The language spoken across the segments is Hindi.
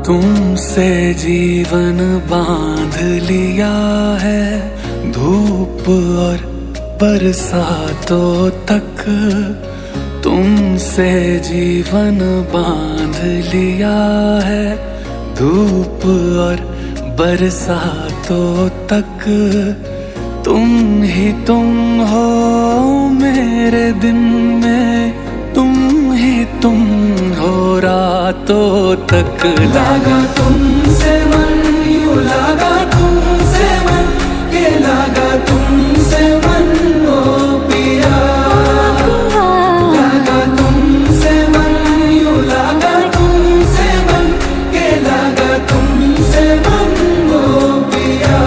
तुमसे जीवन बांध लिया है, धूप और बरसातों तक। तुमसे जीवन बांध लिया है, धूप और बरसातों तक। तुम ही तुम हो मेरे दिन में, तुम ही तुम हो रातों तक। लागा तुमसे मन, यूं लागा तुमसे मन, ये लागा तुमसे मन ओ पिया। लागा तुमसे मन, यूं लागा तुमसे मन, ये लागा तुमसे मन ओ पिया।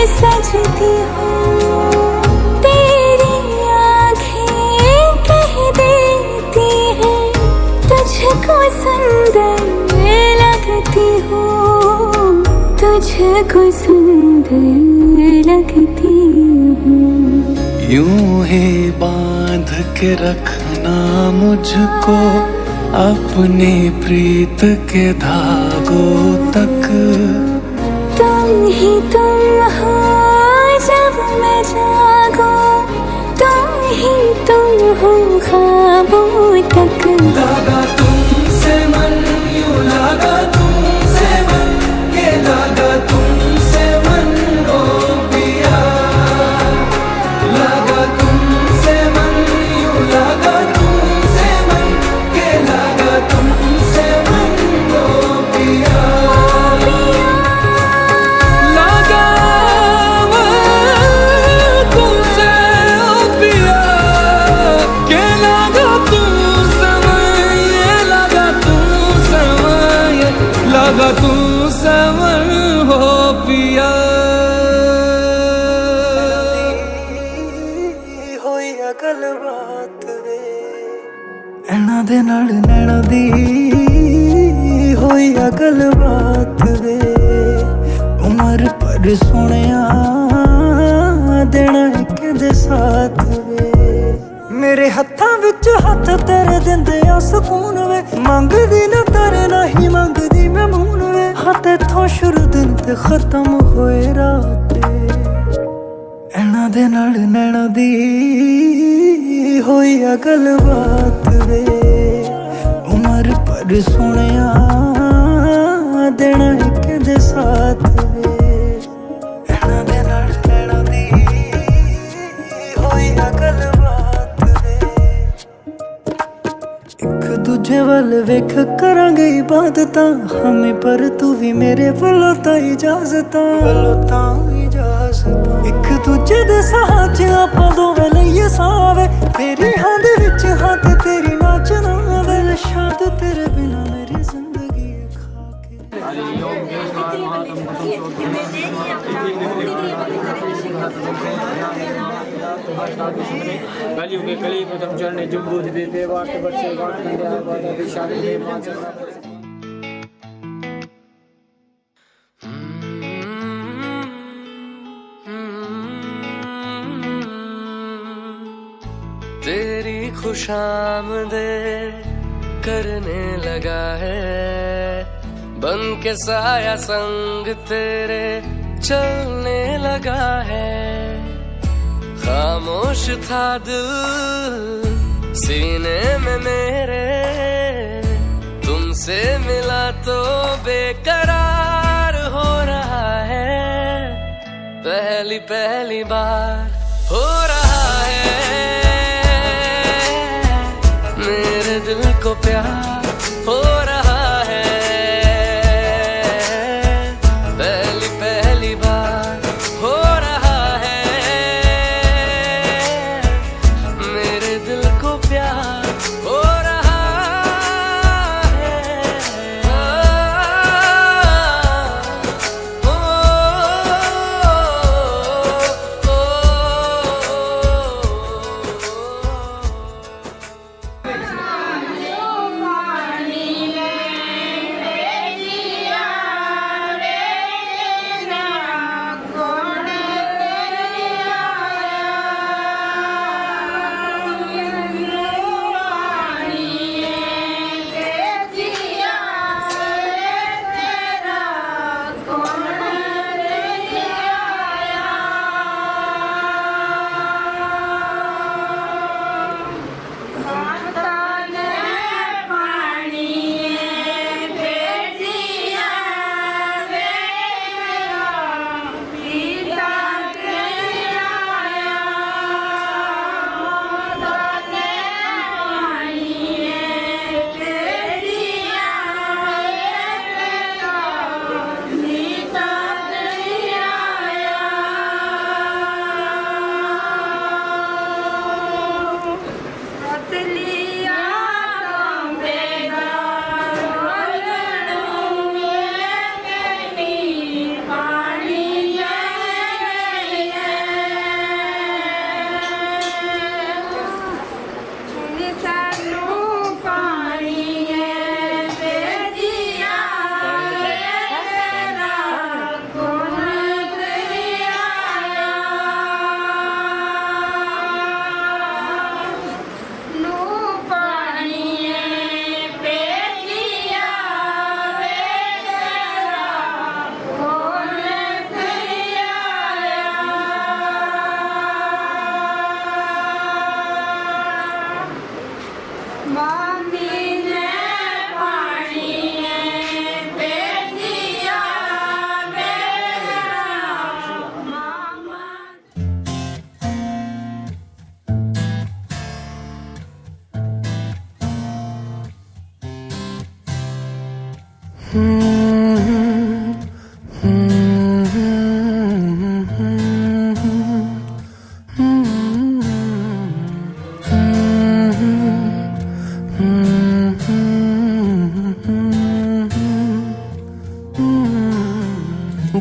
सजती हूँ, तेरी आँखें कह देती हैं, तुझको सुंदर लगती हूँ, तुझको सुंदर लगती हूँ। यूं ही बांध के रखना मुझको अपनी प्रीत के धागों तक। तुम ही तुम हो जब मैं जागूं, तुम ही तुम हो ख्वाबों तक। लागा तुमसे मन, यूं लागा तुमसे मन, ये लागा तुमसे मन ओ पिया। लागा तुमसे मन, यूं लागा तुमसे मन, ये लागा तुमसे मन ओ पिया। लागा तू समर हो पिया। होई अगल बात वे नैना दे नाल नैना दी, होई अगल बात वे। उमर पर सोनिया देना एक दे साथ वे। मेरे हत्थां विच हत्थ तेरे दिंदे आ सुकून वे। मंगदी ना तेरे नहीं मंगदी मैं मून वे। हाथ इत्थों शुरू दिन ते खत्म होए रात। नैना दे नाल नैना दी होई अगल बात वे। उमर पर सोनिया देना एक दे साथ वे। नैना दे नाल नैना दी होई अगल बात वे। एक दूजे वाल वेख करांगे इबादतां हमें, पर तू भी मेरे वल्लों तां इजाजतां। एक दूजे दे साह च आपां दोवें लईए सावे। तेरी हां दे विच हां ते तेरी नाचना वे। शाद तेरे बिना मेरी जिंदगी खाके। कलियुग के कली प्रथम चरण जुम्बू दिव्य वाट वर्षे वाट कंध्या वादा विशाल में मांचना। तेरी खुशामदे करने लगा है, बन के साया संग तेरे चलने लगा है। खामोश था दिल सीने में मेरे, तुमसे मिला तो बेकरार हो रहा है। पहली पहली बार हो रहा है, मेरे दिल को प्यार हो रहा है।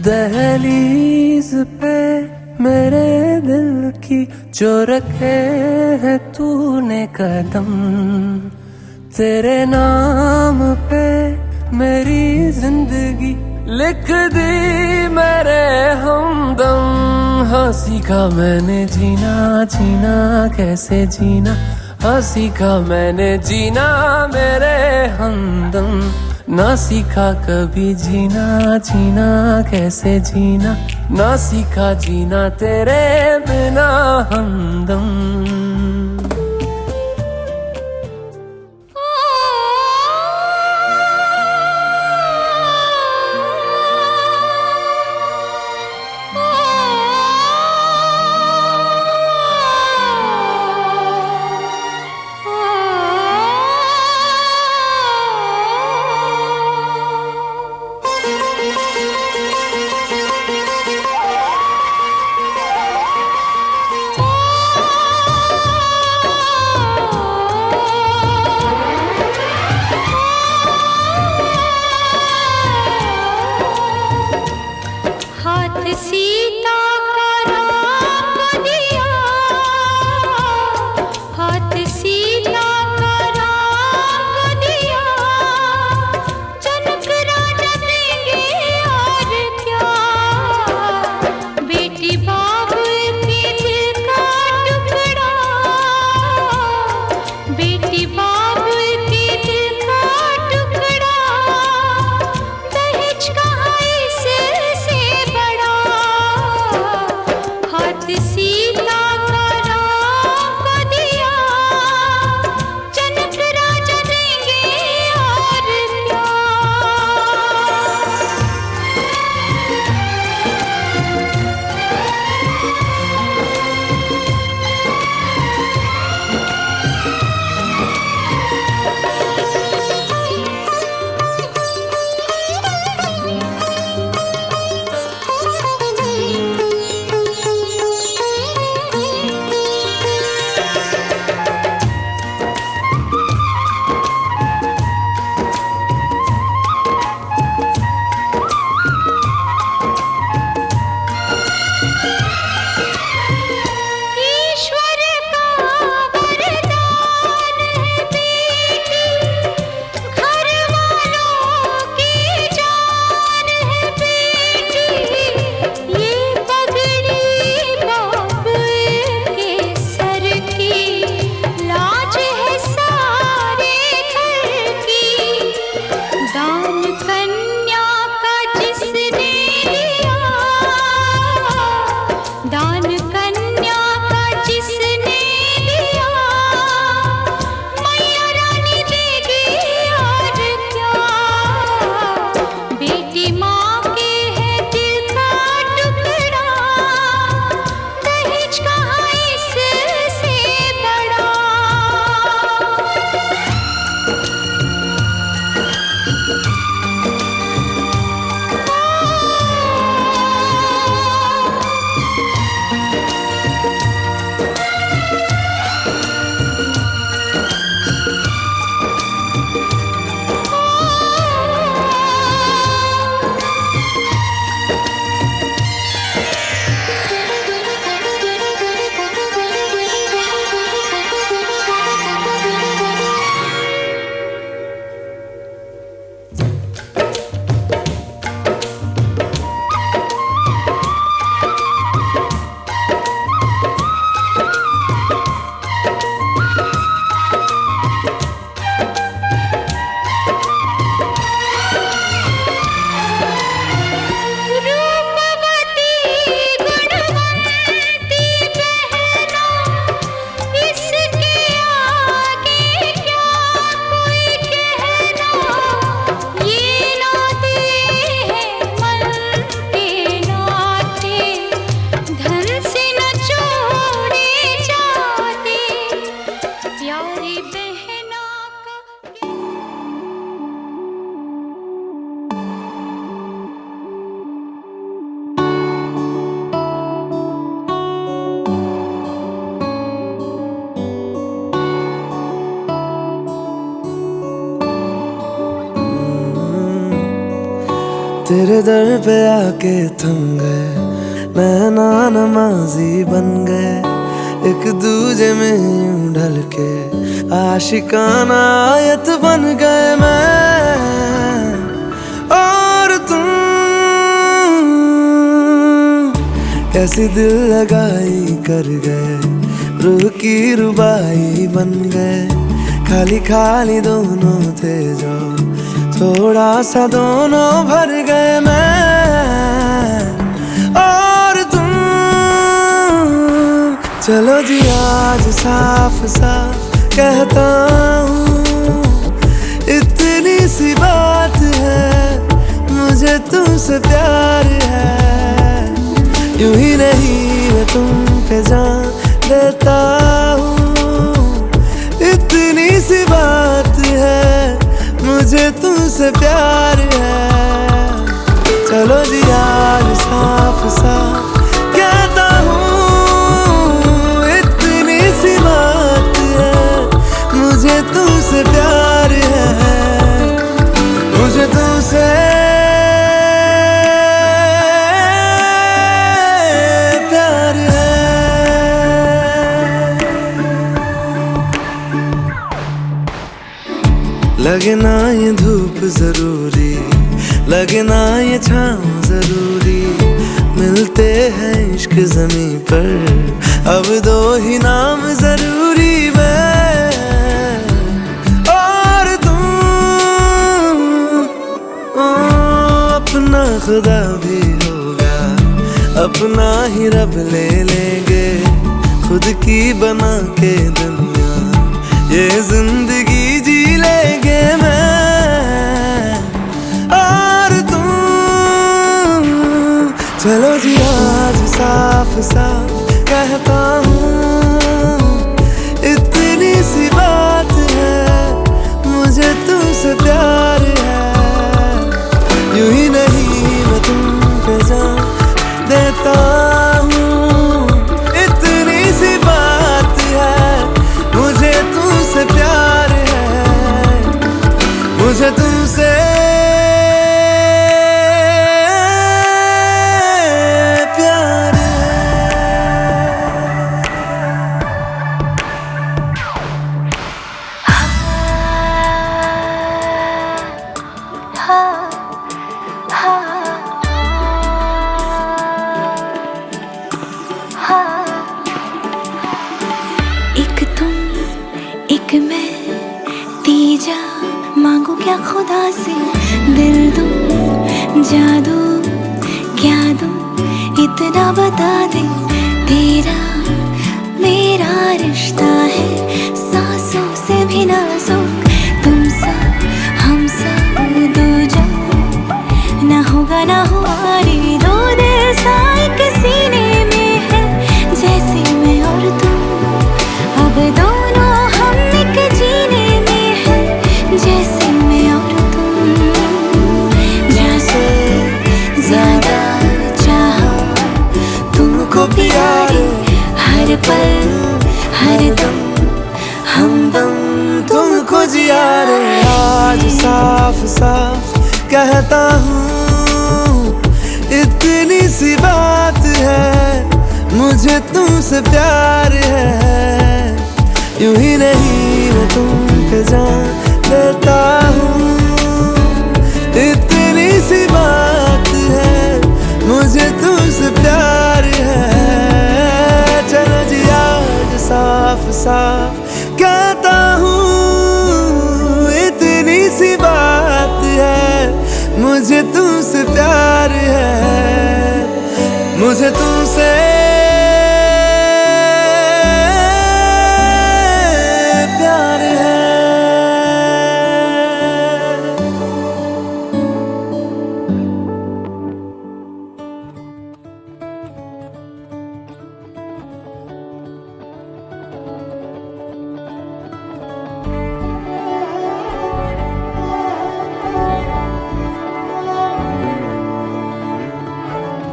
दहलीज पे मेरे दिल की जो रखे है तूने कदम, तेरे नाम पे मेरी जिंदगी लिख दी मेरे हमदम। हाँ सीखा मैंने जीना, जीना कैसे जीना, हाँ सीखा मैंने जीना मेरे हमदम। ना सीखा कभी जीना, जीना कैसे जीना, ना सीखा जीना तेरे बिना हमदम। सीता का राम दिया, हाथ सीता का राम दिया, जनक राजा देंगे और क्या। बेटी बाबुल के दिल का टुकड़ा, बेटी बाबुल के दिल का टुकड़ा, दहेज कहाँ इससे बड़ा। तेरे दर पे आके थम गए, नैना नमाजी बन गए, एक दूजे में यूं ढल के आशिकाना आयत बन गए मैं और तुम। कैसी दिल लगाई कर गए, रूह की रुबाई बन गए, खाली खाली दोनों थे जो थोड़ा सा दोनों भर गए मैं और तुम। चलो जी आज साफ साफ कहता हूँ, इतनी सी बात है, मुझे तुमसे प्यार है। यूं ही नहीं मैं तुम पे जान देता हूँ, इतनी सी बात है, मुझे तुमसे प्यार है। चलो जी आज साफ साफ कहता हूँ, इतनी सी बात है, मुझे तुमसे प्यार है, मुझे तुमसे प्यार है। लगे ना ये धूप जरूरी, लगे ना ये छाँव जरूरी, मिलते हैं इश्क ज़मीं पर, अब दो ही नाम जरूरी मैं और तुम। अपना खुदा भी होगा, अपना ही रब ले लेंगे, खुद की बना के दुनिया ये जिंदगी जी लेंगे मैं और तुम। चलो जी आज साफ साफ कहता हूँ, इतनी सी बात है, मुझे तुमसे प्यार है। यूं ही नहीं मैं तुम पे जान देता हूँ, इतनी सी बात है, मुझे तुमसे प्यार है, मुझे तुमसे प्यार है। एक तुम एक मैं, तीजा मांगू क्या खुदा से, दिल दूं जादू क्या दूं, इतना बता दे, तेरा मेरा रिश्ता है सांसों से भी नाजुक, तुम सा हम सा दो जा, ना होगा ना हुआ रे, दो दिल सा एक सीने में है, जैसे मैं और तुम, अब दोनों हम एक जीने में है, जैसे मैं और तुम। जैसे ज्यादा चाहा तुमको प्यारे, हर पल हर दम हमदम तुमको जिया रे। आज साफ साफ कहता हूँ, इतनी सी बात है, मुझे तुमसे प्यार है। यूं ही नहीं मैं तुम पे जान देता हूँ, इतनी सी बात है, मुझे तुमसे प्यार है। चलो जी आज साफ साफ कहता हूँ, इतनी सी बात है, मुझे तुमसे प्यार है, मुझे तुमसे प्यार है।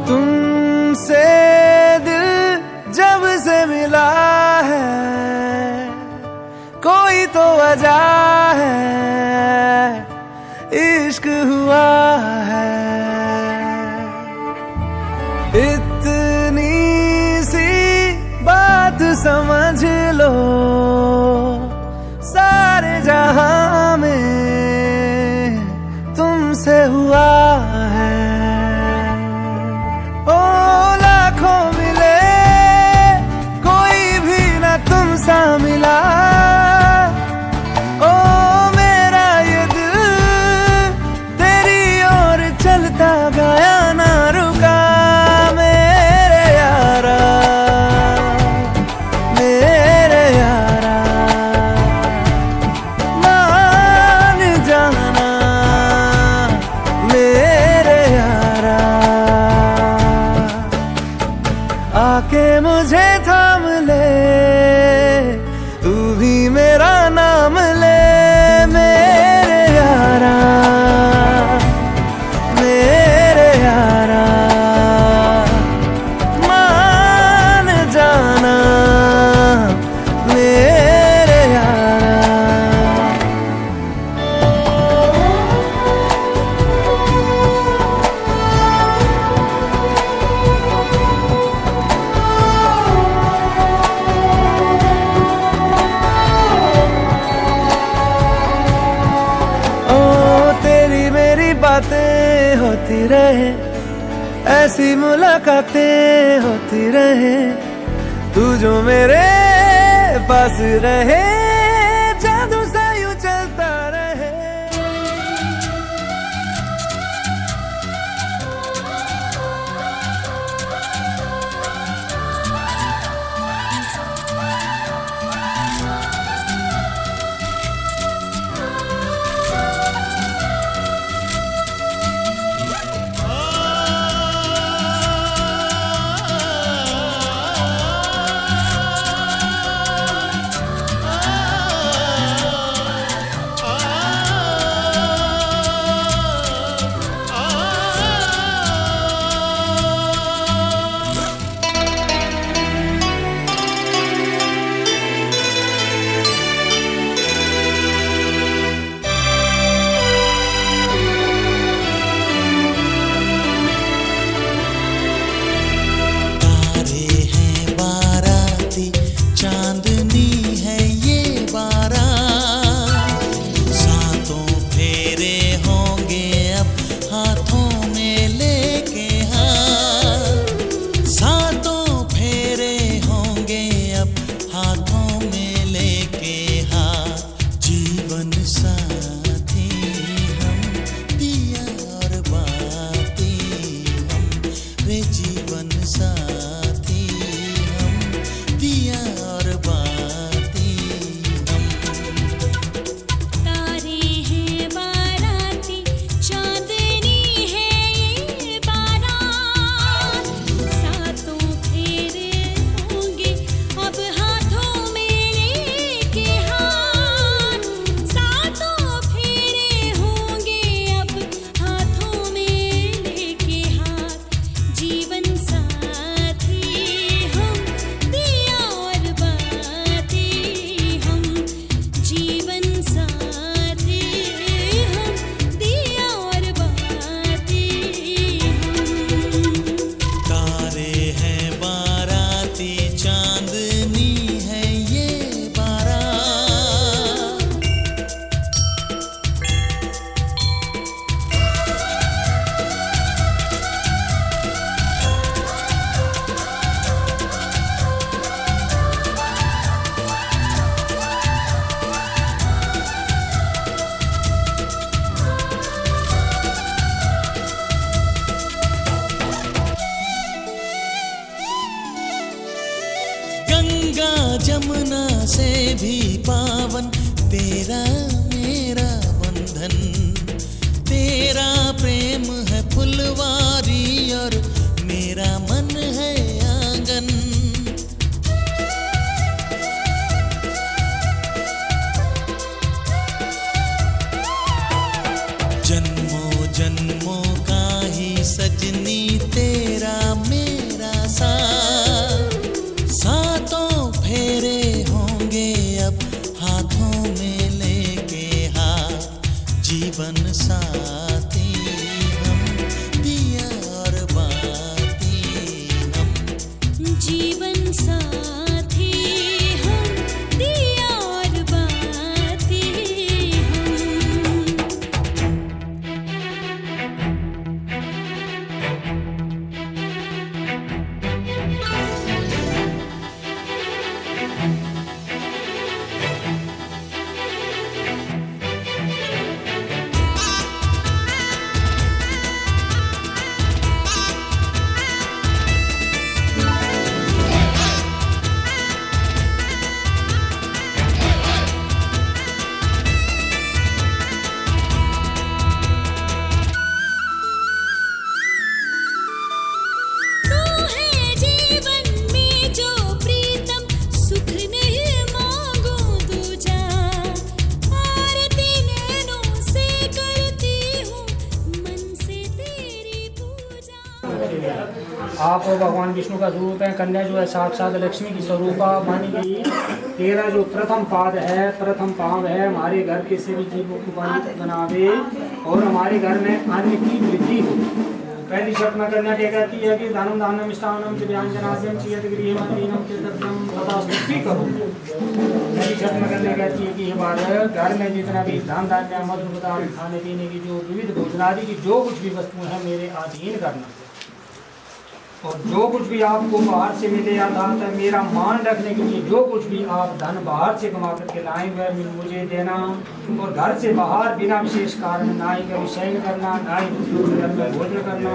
तुमसे दिल जब से मिला है, कोई तो वजह है, इश्क हुआ है। है। ओ लाखों मिले कोई भी ना तुम सा मिला, ओ मेरा ये दिल तेरी ओर चलता गया ना रुका। मेरे यारा मेरे यारा मान जाना मेरे यारा, आके मुझे थाम ले तू भी मेरा नाम ले। मेरे यारा मेरे यारा मान जाना मेरे यारा। बातें होती रहे, ऐसी मुलाकातें होती रहे, तू जो मेरे पास रहे, जादू सा यूं चलता रहे। जमुना से भी पावन तेरा मेरा बंधन, तेरा प्रेम है फुलवारी और मेरा मन है आंगन। जन्मों जन्मों का ही सजनी तेरा मेरा साथ, सातों फेरे होंगे अब हाथों में लेके हाथ, जीवन साथी आप भगवान विष्णु का स्वरूप है। कन्या जो है साक्षात लक्ष्मी की स्वरूपा मानी गई। तेरा जो प्रथम पाद है, प्रथम पाव है, हमारे घर के सभी जीवों को बनावे और हमारे घर में अन्न की वृद्धि हो। पहली शर्त में कन्या क्या कहती है कि धनम दानम इष्टानम च व्यंजनाद्यम चीयत गृहमतीनम कीर्तव्यम तथा स्तुति करो। पहली शर्त में कन्या कहती है कि ये बात घर में जितना भी धन धान्य मधुर पदार्थ खाने पीने की जो विविध भोजनादि की जो कुछ भी वस्तुएं हैं मेरे अधीन करना, और जो कुछ भी आपको बाहर से मिले अर्थात मेरा मान रखने के लिए जो कुछ भी आप धन बाहर से कमा करके लाए वह मुझे देना, और घर से बाहर बिना विशेष कारण ना ही कभी शयन करना, ना ही दूसरों के घर में भोजन करना।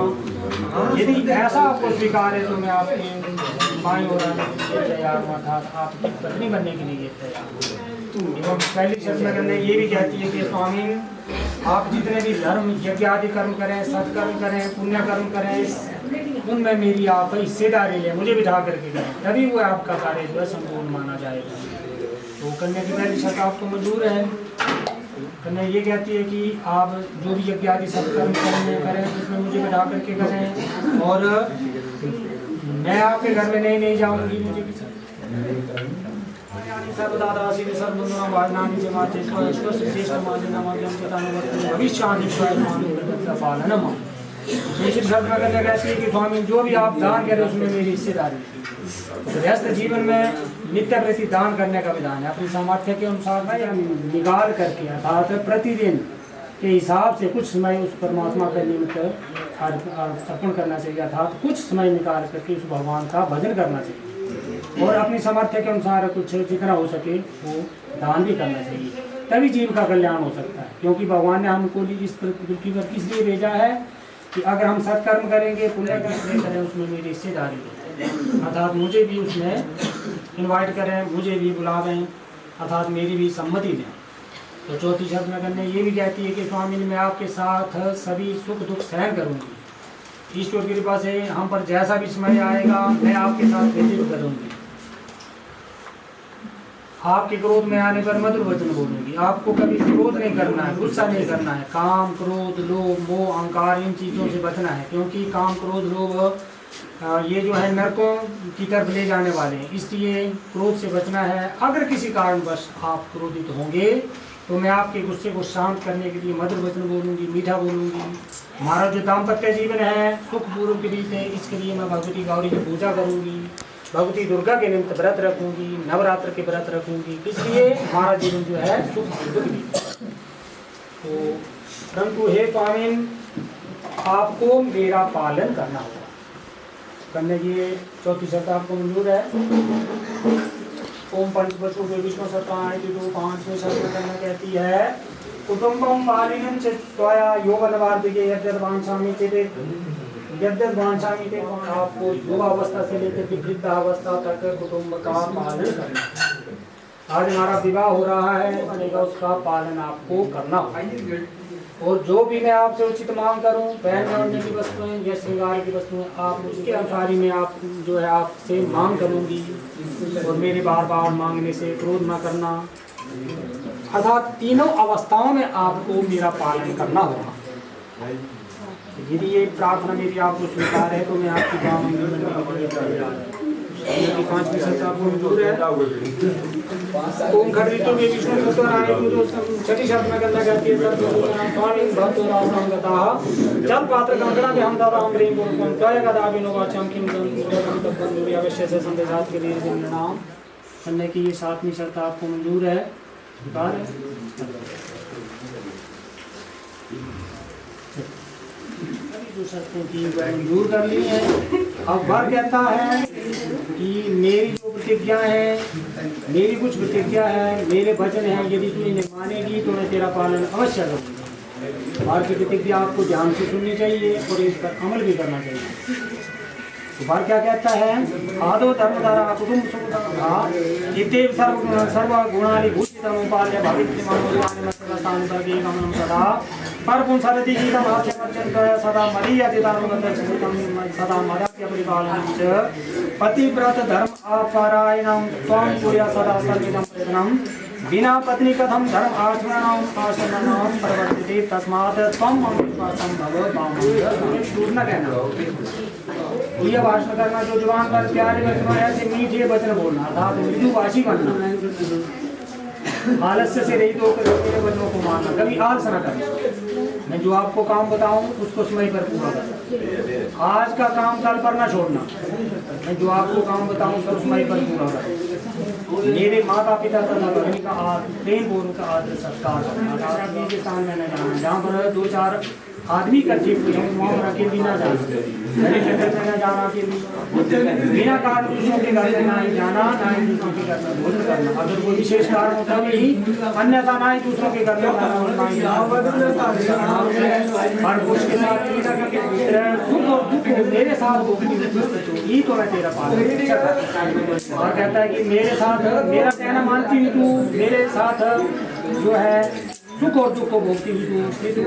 यदि ऐसा आपको स्वीकार है तो मैं आपके माएँ और आने के लिए तैयार हूँ, अर्थात आपकी पत्नी बनने के लिए तैयार हूँ। एवं पहली शर्त में करने ये भी कहती है कि स्वामी आप जितने भी धर्म यज्ञ आदि कर्म करें, सत्कर्म करें, पुण्य कर्म करें, उनमें मेरी आप हिस्सेदारी लें, मुझे बिठा करके करें, तभी वो आपका कार्य जो है संपूर्ण माना जाएगा। तो कन्या की पहली शर्त आपको मंजूर है। कन्या ये कहती है कि आप जो भी यज्ञ आदि सत्कर्म करें उसमें मुझे बिठा करके करें, और मैं आपके घर में नहीं जाऊँगी, मुझे दूसरी शब्द में कहने कहती है कि स्वामी जो भी आप दान करें उसमें मेरी हिस्सेदारी। गृहस्थ जीवन में नित्य प्रति दान करने का विधान है। अपनी सामर्थ्य के अनुसार ना या निकाल करके अर्थात प्रतिदिन के हिसाब से कुछ समय उस परमात्मा के निमित्त अर्पण करना चाहिए, अर्थात कुछ समय निकाल करके उस भगवान का भजन करना चाहिए, और अपनी सामर्थ्य के अनुसार कुछ जितना हो सके वो दान भी करना चाहिए, तभी जीव का कल्याण हो सकता है। क्योंकि भगवान ने हमको इस पृथ्वी पर इसलिए भेजा है कि अगर हम सत्कर्म करेंगे, पुण्य कर्म करें, उसमें मेरी हिस्सेदारी है, अर्थात मुझे भी उसमें इनवाइट करें, मुझे भी बुलावें, अर्थात मेरी भी सम्मति दें। तो चौथी शर्त में करने ये भी कहती है कि स्वामी मैं आपके साथ सभी सुख दुख सहन करूँगी। ईश्वर की कृपा से हम पर जैसा भी समय आएगा मैं आपके साथ व्यतीत करूँगी। आपके क्रोध में आने पर मधुर वचन बोलूँगी। आपको कभी क्रोध नहीं करना है, गुस्सा नहीं करना है। काम, क्रोध, लोभ, मोह, अहंकार इन चीज़ों से बचना है, क्योंकि काम, क्रोध, लोभ ये जो है नरकों की तरफ ले जाने वाले हैं, इसलिए क्रोध से बचना है। अगर किसी कारणवश आप क्रोधित होंगे तो मैं आपके गुस्से को शांत करने के लिए मधुर वचन बोलूँगी, मीठा बोलूँगी। हमारा जो दाम्पत्य जीवन है सुखपूर्वक बीते, इसके लिए मैं भगवती गौरी की पूजा करूँगी, भगवती दुर्गा के निमित्त व्रत रखूँगी, नवरात्र के व्रत रखूँगी, इसलिए हमारा जीवन जो है सुखपूर्वक बीते। तो परंतु हे स्वामी आपको मेरा पालन करना होगा। करने की चौथी शर्त आपको मंजूर है। ओम पंचवसु विष्णु सत्तानि दो पांचवें शर्त में करना कहती है कुटुंबम पालिनम च त्वया यौवनवार्धिके यद्यद्वांछामि चेते आपको युवावस्था से लेकर वृद्धावस्था तक कुटुंब का पालन करना है। आज हमारा विवाह हो रहा है, उसका पालन आपको करना होगा। और जो भी मैं आपसे उचित मांग करूं, पहनने ओढ़ने की वस्तुएं या श्रृंगार की वस्तुएं, आप उसके अनुसार ही मैं आप जो है आपसे मांग करूंगी, और मेरे बार बार मांगने से क्रोध न करना, अर्थात तीनों अवस्थाओं में आपको मेरा पालन करना होगा। यदि ये प्रार्थना मेरी आपको स्वीकार है तो मैं आपकी पांचवी शर्त आपको मंजूर है। ओम खड़ितो में विष्णु सत्वनारायण जो छठी शर्त में करना कहती है स्वामी भक्त राम गता जल पात्र कंकड़ा में हम दादा हम प्रेम बोलते त्वय कदा विनोवाचम किम तब अवश्य से संदेशात के लिए नाम करने की ये सातवीं शर्त आपको मंजूर है। जो शर्तें की मंजूर कर ली है। अब वर कहता है कि मेरी जो प्रतिज्ञा है, मेरी कुछ प्रतिज्ञा है, मेरे वचन है, यदि तू इन्हें मानेगी तो मैं तेरा पालन अवश्य करूँगा। वर की प्रतिज्ञा आपको ध्यान से सुननी चाहिए और इस पर अमल भी करना चाहिए। तो वर क्या कहता है आदो धर्मधारा कुटुंब सुखिते सर्वगुणानि भूषितमुपाल्य भविष्यमानो सदा परपुंसरति गीतम हास्यवर्चन सदा मरीयतिदानुगतचित्तं सदा मर्याद्य परिपालनं च पतिव्रत धर्म अपरायणं त्वं कुर्या सदा सर्विदं प्रयत्नं बिना पत्नी कथम धर्म आचरणाम प्रवर्तिते तस्मात् त्वम अविश्वासं भव बामंद। झूठ न कहना, ये भाषण करना जो जुबान पर प्यारे वचनों ऐसे मीठे वचन बोलना अर्थात मृदुभाषी बनना, आलस्य से रहित होकर मेरे वचनों को मानना, कभी आलस न करना। मैं जो आपको काम बताऊं उसको समय पर पूरा करना, आज का काम कल पर ना छोड़ना। मैं जो आपको काम बताऊं सब समय पर पूरा करना। मेरे माता पिता तथा भगिनी का प्रेम पूर्वक आदर सत्कार करना, के स्थान में न जाना, जहाँ पर 2-4 आदमी इकट्ठे हुए हैं वहाँ पर अकेले ना जाना, मेरे जंगल में न जाना अकेले, बिना कारण दूसरों के घर में ना ही जाना, ना ही दूसरों के घर में भोजन करना। अगर कोई विशेष कारण होता नहीं, अन्यथा ना ही दूसरों के घर में जाना और ना ही हर कुछ के साथ सुख और दुख मेरे साथ ही तो मैं तेरा पालन। और कहता है कि मेरे साथ मेरा कहना मानती हुई तू मेरे साथ जो है सुख और दुख को भोगती हुई तू।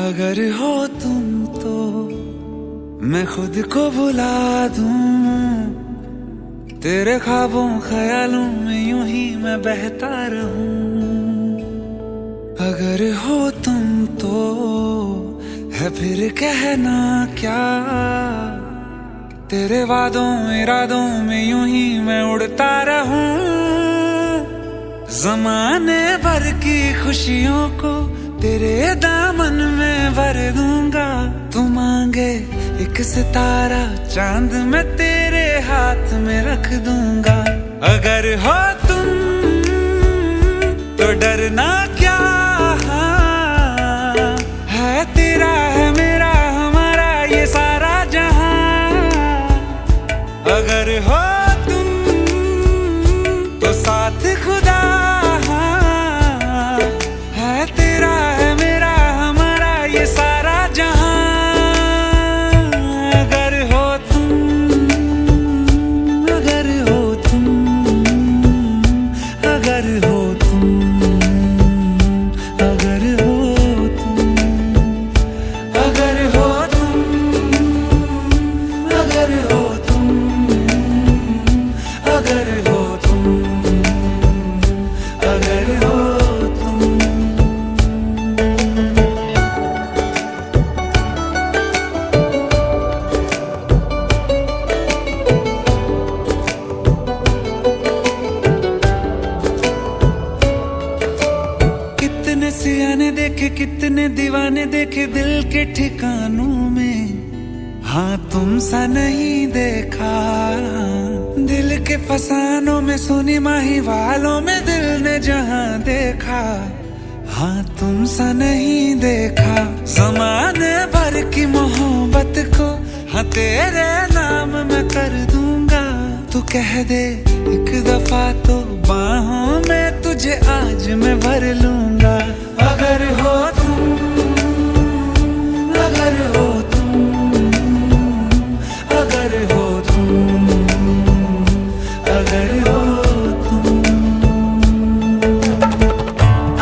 अगर हो तुम तो मैं खुद को भुला दूं, तेरे ख्वाबों ख्यालों में यूं ही मैं बहता रहूं। अगर हो तुम तो है फिर कहना क्या, तेरे वादों इरादों में यूं ही मैं उड़ता रहूं। जमाने भर की खुशियों को तेरे दामन में भर दूंगा, तू मांगे एक सितारा चांद मैं तेरे हाथ में रख दूंगा। अगर हो तुम तो डरना क्या है, तेरा है मेरा हमारा ये सारा जहां। अगर हो तुम तो साथ खुदा है, तेरा है मेरा हमारा ये सारा जहां। अगर हो तुम, अगर हो तुम, अगर हो तुम, अगर हो तुम, अगर हो तुम, अगर हो तुम, अगर हो तुम, अगर हो तुम। कितने सियाने देखे कितने दीवाने देखे दिल के ठिकानों में, हाँ तुम सा नहीं देखा। दिल के फसानों में सोनी माही वालों में दिल ने जहां देखा, हाँ तुम सा नहीं देखा। ज़माने भर की मोहब्बत को हाँ तेरे नाम मैं कर दूंगा, तू कह दे एक दफा तो बाहों में तुझे आज मैं भर लूंगा। अगर हो तुम, अगर हो तुम, अगर हो तुम, अगर हो तुम।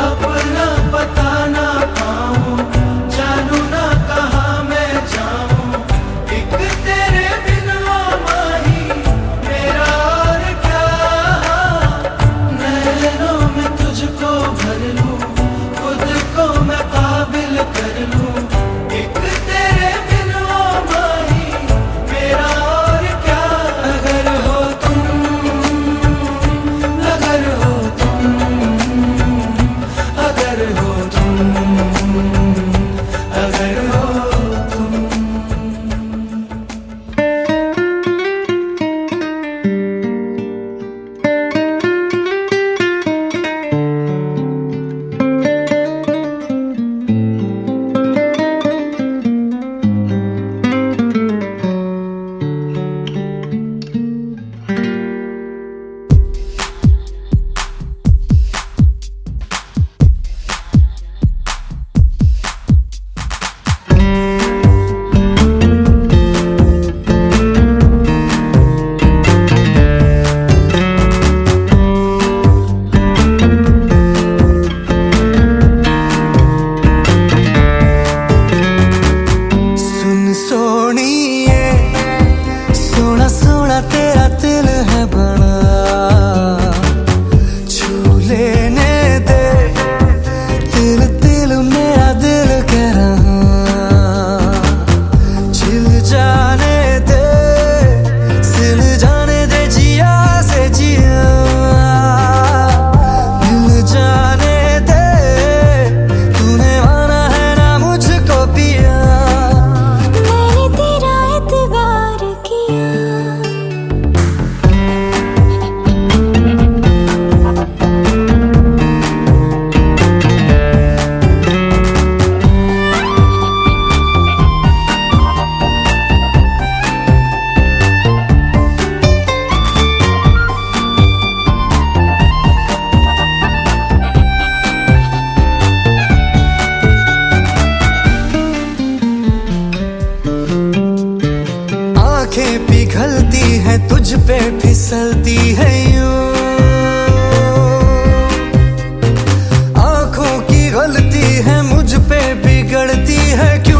अपना पता ना पाऊं, जानू ना कहाँ मैं जाऊं, एक तेरे बिन ओ माही मेरा और क्या। नैनों में तुझको भर लूं, पे फिसलती है यूं, आंखों की गलती है मुझ पे बिगड़ती है क्यों।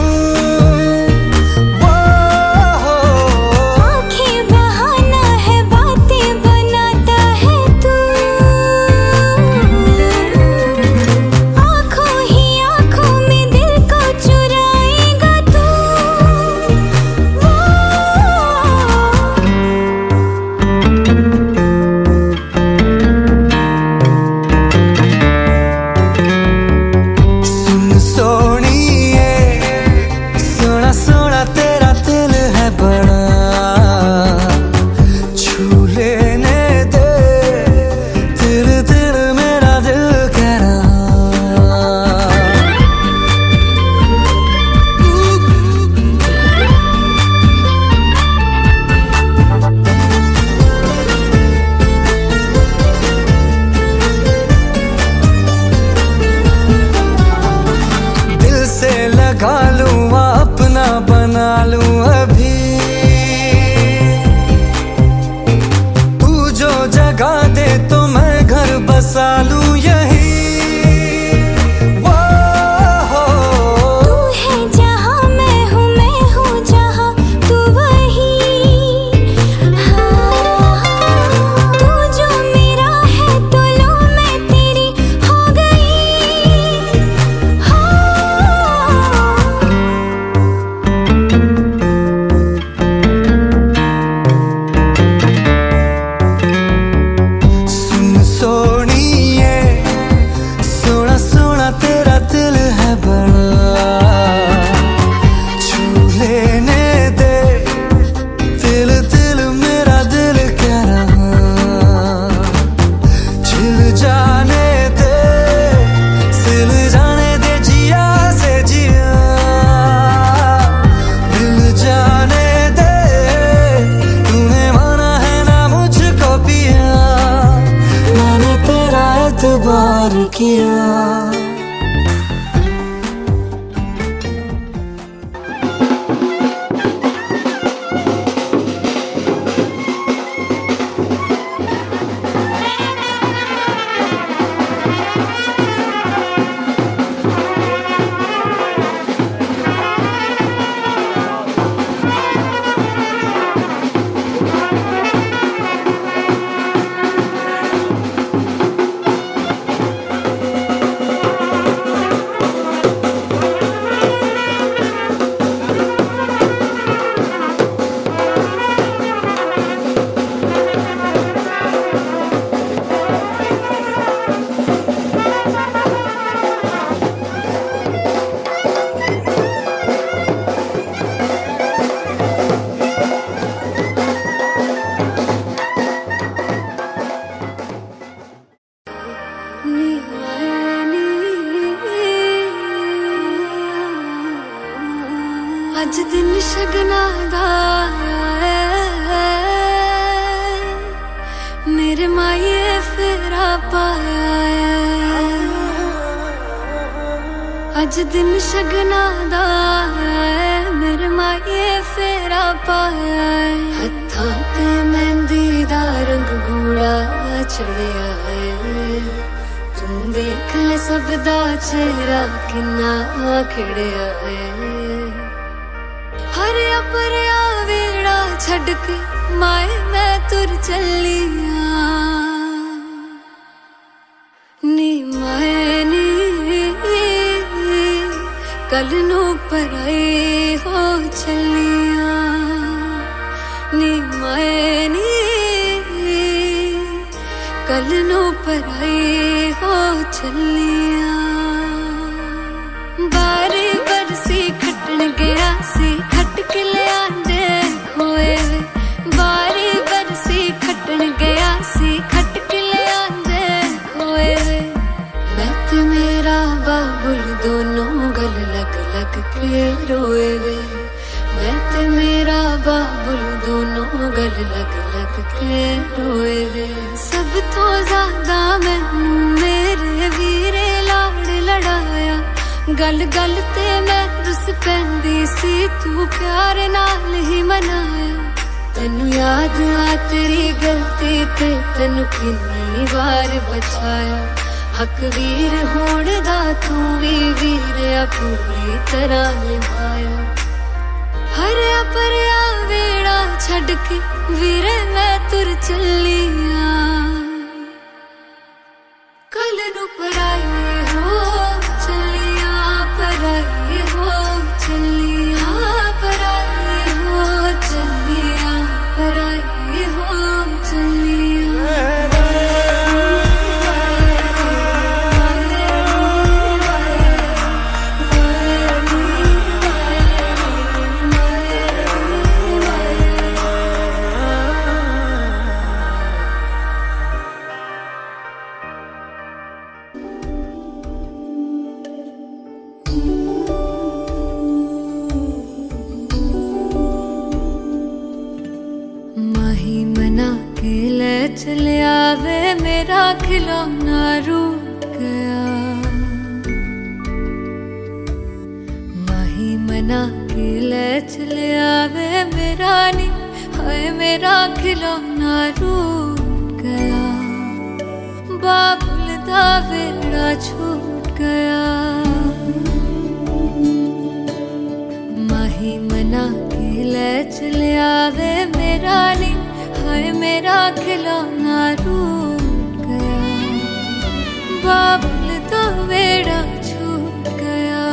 लगा लूं अपना बना लूं अभी, तू जो जगह दे तो मैं घर बसा लूं यही। एतबार किया अज दिन शगना दा मेरे माये फेरा पाया अज दिन शगना दा मेरे माये फेरा पाया हत्थां ते मेहंदी दा रंग गूड़ा चढ़िया तू देख ले सब दा चेहरा किन्ना खिड़िया हरे अपरिया वेड़ा छड़ के माए मैं तुर चलिया नी माए नी कल नू पराई हो चलिया नी माए नी कल नू पराई हो चलिया बारी बरसी खटन गया सी खट के लिया खोए बारी बरसी खटन गया सी खट के लिया खोए मैं ते मेरा बाबुल दोनों गल लग लग के रोए मैं ते मेरा बाबुल दोनों गल लग लग के रोए सब तो ज्यादा मैनू मेरे वीरे लाड़ लड़ाया गल गल ते मैं रुस पैंदी सी तू प्यार नाल ही मनाया तेनू याद आ तेरी गलती ते तेनू किन्नी बार बचाया हक वीर होण दा तू भी वीर आ पूरी तरह निभाया हरिया भरिया वेड़ा छड़ के वीरे मैं तुर चलिया कल नू पराई हो चलिया पराई हो चलिया पराई हो चलिया पराई हो चलिया चलिया वे मेरा खिलौना रूठ गया माही मना के ले चलिया वे मेरा नी हाय मेरा खिलौना रूठ गया बाबुल दा वेड़ा छूट गया माही मना के ले चलिया वे मेरा नी हाय मेरा खिलौना रूठ गया बाबुल तो वेड़ा छूट गया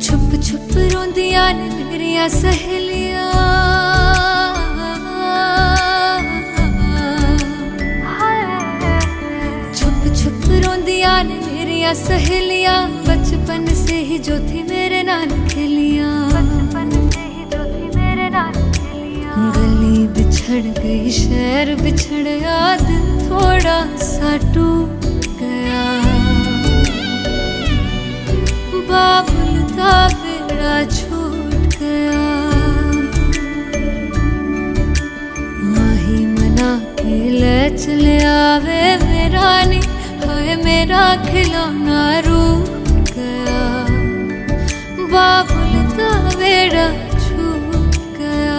छुप छुप रोंदियां ने मेरिया सहेलियां छुप छुप रोंदियां ने सहेलियां बचपन से ही जो थी मेरे नाल खेलियां गली बिछड़ गई शहर बिछड़ गया दिल थोड़ा सा टूट गया बाबुल का बेड़ा छूट गया माही मना के ले चले आवे मेरा नी हाय मेरा खिलौना रूठ गया बाबुल का बेड़ा छूट गया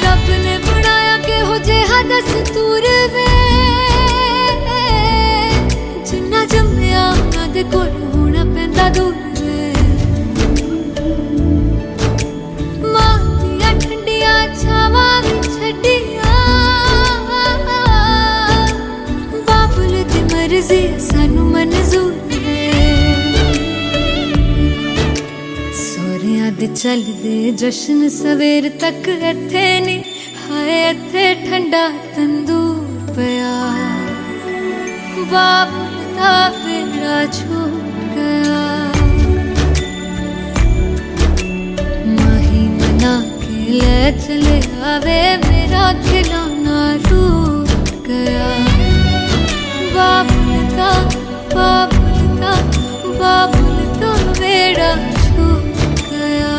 रब ने बनाया के हो जे दस दूर वे जिन्ना जम्मिया उन्हां दे कोल होना पैंदा दूर वे मां दियां ठंडियां छावां भी छड्डियां बाबुल दी मर्जी सानू मंजूर है सोहरियां दे चलदे जश्न सवेर तक इत्थे नी हाय इत्थे ठंडा तंदूर पिया बाबुल का बेड़ा छूट गया माही मना के ले चले आवे मेरा खिलौना रूठ गया बाबुल का बेड़ा छूट गया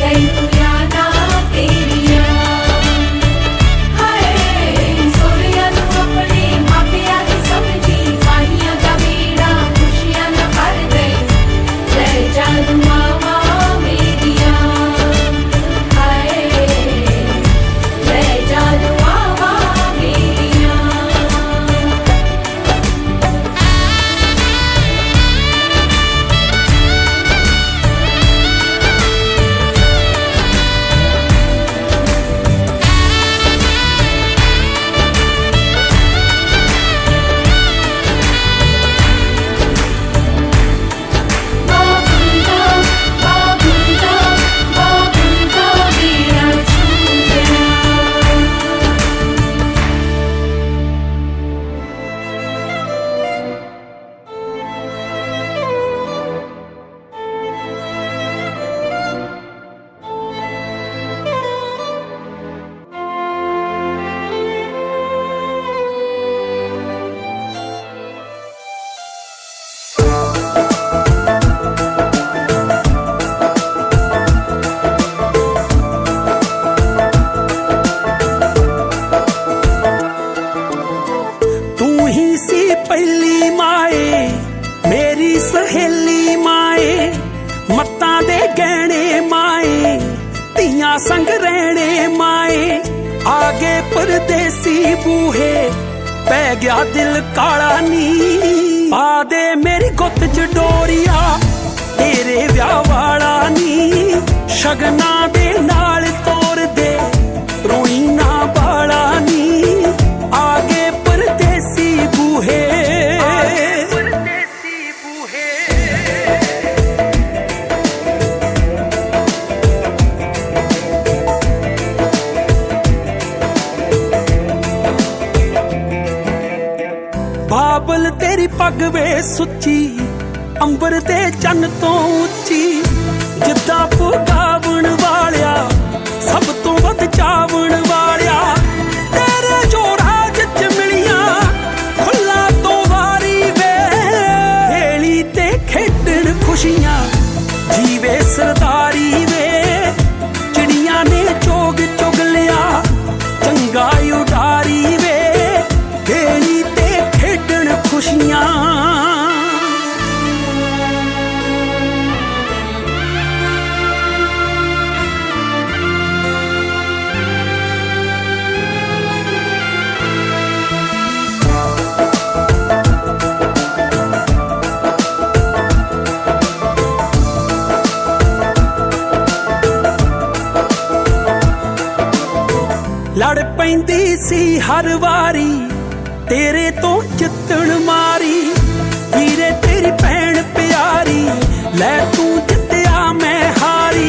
गई तू यादा तेरिया हाय संग रहने माए आगे परदेसी बूहे पै गया दिल काला नी पा दे मेरी गुत्त च डोरिया तेरे ब्याह वाला नी शगना दे नाल तोर दे रोई ना बाला नी आगे परदेसी बूहे बाबल तेरी पग वे सुची अंबर दे चन्न तो उची जिद्दां पुगावण वालिया सब तो वध चावण वालिया तेरे जो राज च मिलियां खुला तो वारी वे हेली ते खेडण खुशियां जीवे सरदारी वे चिड़ियां ने चोग चुग लिया चंगा उडारी वे हेली ते खेडण खुशियां लड़ पैंदी सी हर वारी तेरे तो जितण मारी वीरे तेरी भैन प्यारी लै तू जित्या मैं हारी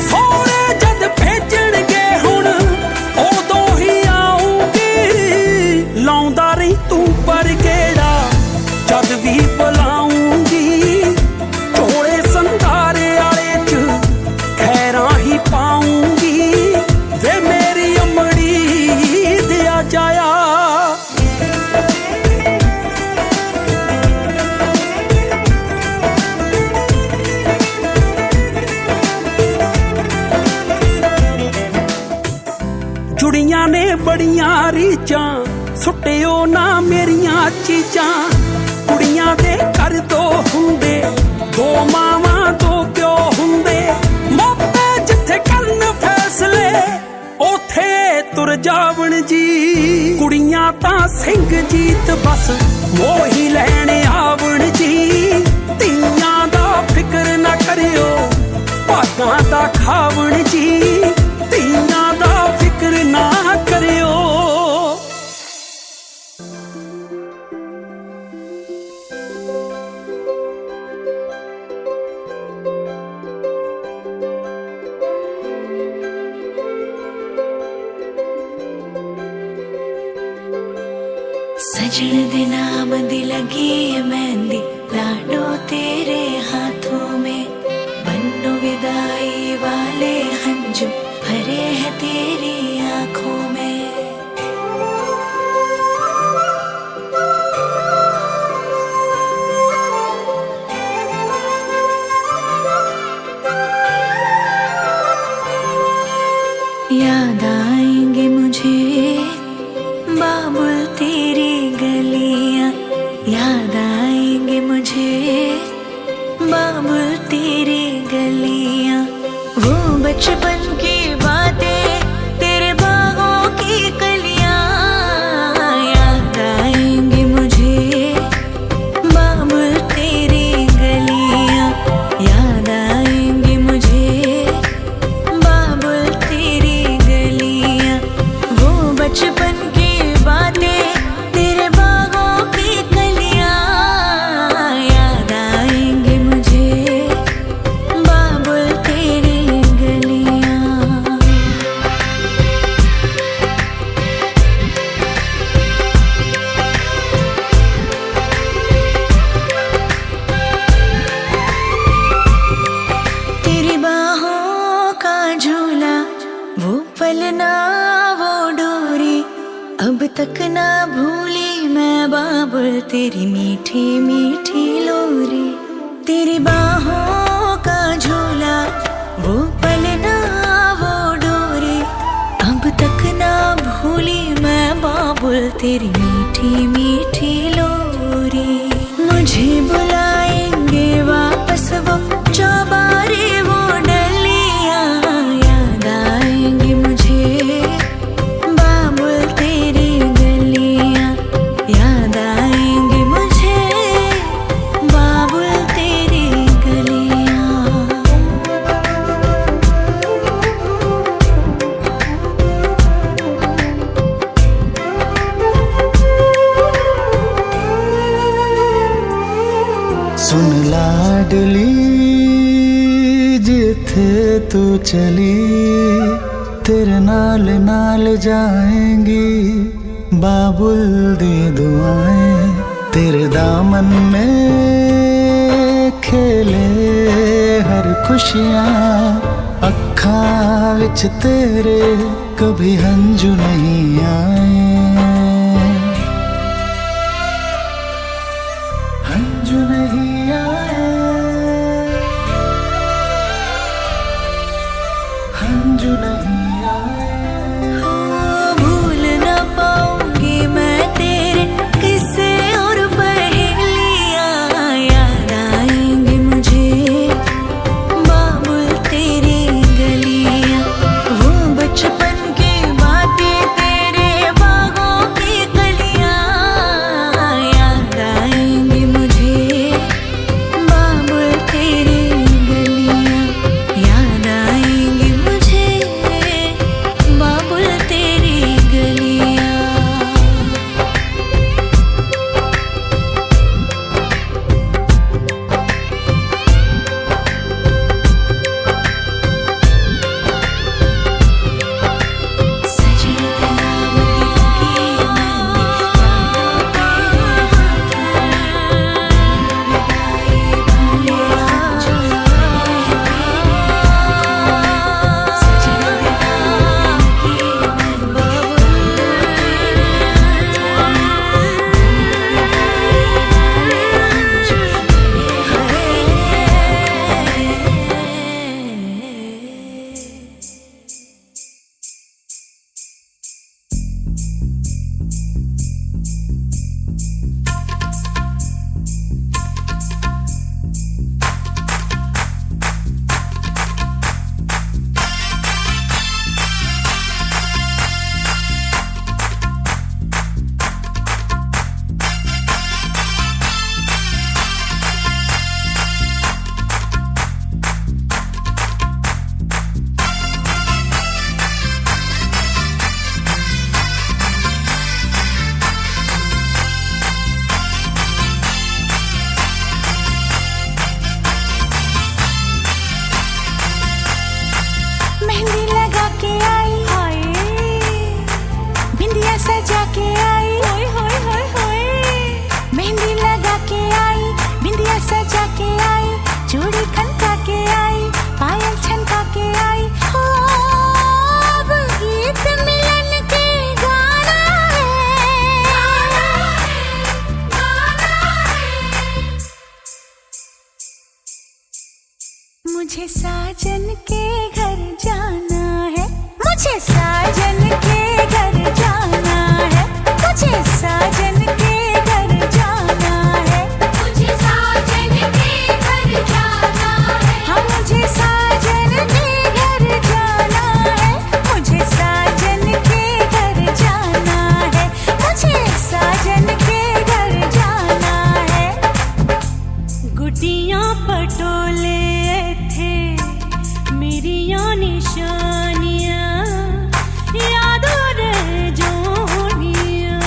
सोहरे जद भेजणगे हुण उदों ही आऊंगी लाउंदा रही तू पर गेड़ा जद भी बुलाऊंगी चोले संधारे आले च खैरां ही पाऊंगी वे मेरी अमड़ी दिया जाया जुड़ियां ने बड़ियां रीचां सुटियो ना मेरियां चीजां कुड़ियां दे कर दो हुंदे दो मावां दो प्यो हुंदे मोपे जिथे करन फैसले ओथे तुर जावण जी कुड़ियां तां सिंह जीत बस मोही लैने आवण जी धीआं दा फिकर ना करियो भागां दा खावण जी धीआं दा फिकर ना करियो सजन दे नाम दी लगी है मेहंदी लाडो तेरे हाथों में बन्नो विदाई वाले हंजू भरे हैं तेरी आंखों में याद आएंगे मुझे बाबुल तेरी गलियां याद आएंगे मुझे बाबुल तेरी गलियां वो बचपन की बातें तेरे बागों की कलियां याद आएंगे मुझे बाबुल तेरी गलियां याद आएंगे मुझे बाबुल तेरी गलियां वो बचपन की बातें तेरे बागों की कलियां याद आएंगे मुझे बाबुल तेरी गलियां तेरी बाहों का झूला वो पलना वो डोरी अब तक ना भूली मैं बाबुल तेरी मीठी मीठी लोरी तेरी बाहों का झूला वो पलना वो डोरी अब तक ना भूली मैं बाबुल तेरी मीठी मीठी लोरी मुझे बुलाएंगे वापस वो चौबारे वो डलियां याद आए तू चली तेरे नाल नाल जाएंगी बाबुल दी दुआएं तेरे दामन में खेले हर खुशियां अखां विच तेरे कभी हंजू नहीं आए हंजू नहीं आए हंजू नहीं आए भूल ना पाऊंगी मैं तेरे किस्से और पहेलियां याद आएंगी मुझे बाबुल तेरी गलियां वो बचपन की बातें तेरे बागों की कलियां याद आएंगी मुझे बाबुल तेरी गलियां याद आएंगी मुझे बाबुल तेरी गलियां सजी मेहंदी लगा के आई हाय बिंदिया सजा के आई होय होय होय होय मेहंदी लगा के आई बिंदिया सजा के आई चूड़ी खनका के आई पायल छनका के आई हो अब गीत मिलन के गाना है मुझे साजन के घर जाना है मुझे साजन के घर जाना है मुझे साजन के घर जाना है मुझे साजन के घर जाना है हाँ मुझे साजन के घर जाना है मुझे साजन के घर जाना है मुझे साजन के घर जाना है गुटियां पटोले थे मेरी निशानियां यादों रह जोड़ियां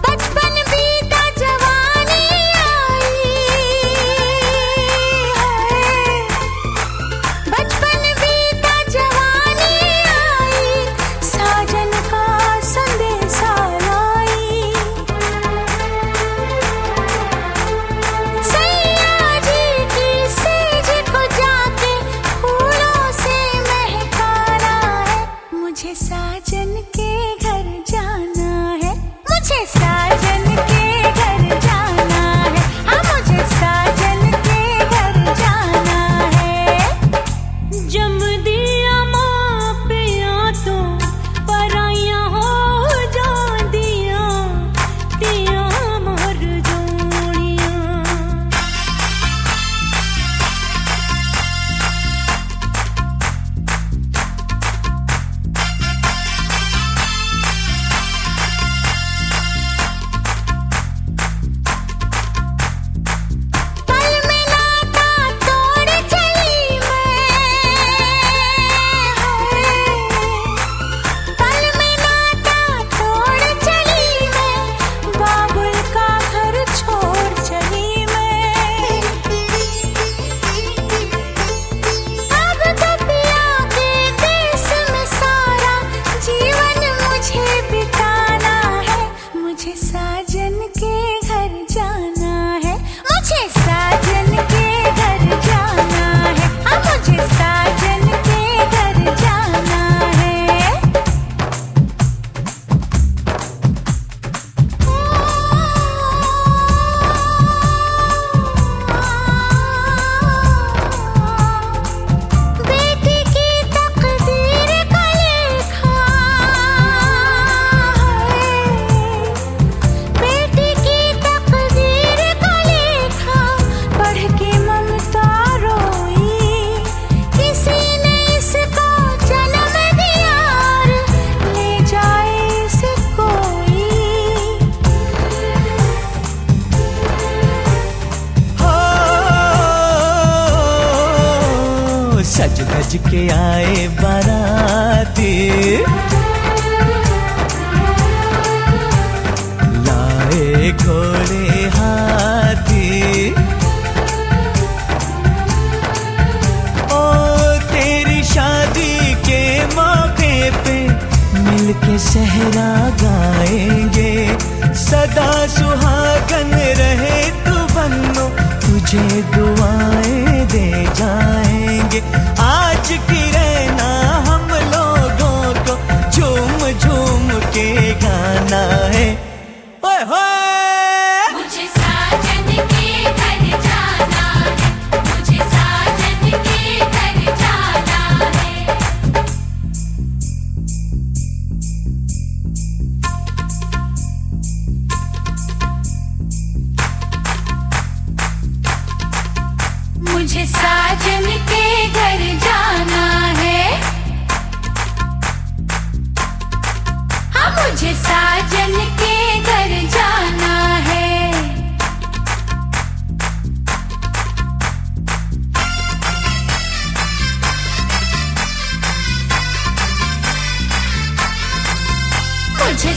बचपन बीता जवानी आई बचपन बीता जवानी आई साजन का संदेशा लाई सैया जी की सेज को जाके फूलों से महकाना है मुझे साजन के घर जाना है मुझे साजन के घर जाना है हाँ मुझे साजन के घर जाना है जम दिया माँ पिया तो पराइयां हो जांदियां तिया मर जोड़ियां सज के आए बाराती, लाए घोड़े हाथी। ओ तेरी शादी के मौके पे मिलके सहरा गाएंगे, सदा सुहागन रहे तू बन्नो, तुझे दुआएं दे जाएंगे। आज की रहना हम लोगों को झूम झूम के गाना है। ओए होए मुझे साजन के घर जाना है, मुझे साजन के घर जाना है। मुझे साजन के घर जाना है, हाँ मुझे साजन के घर जाना है। मुझे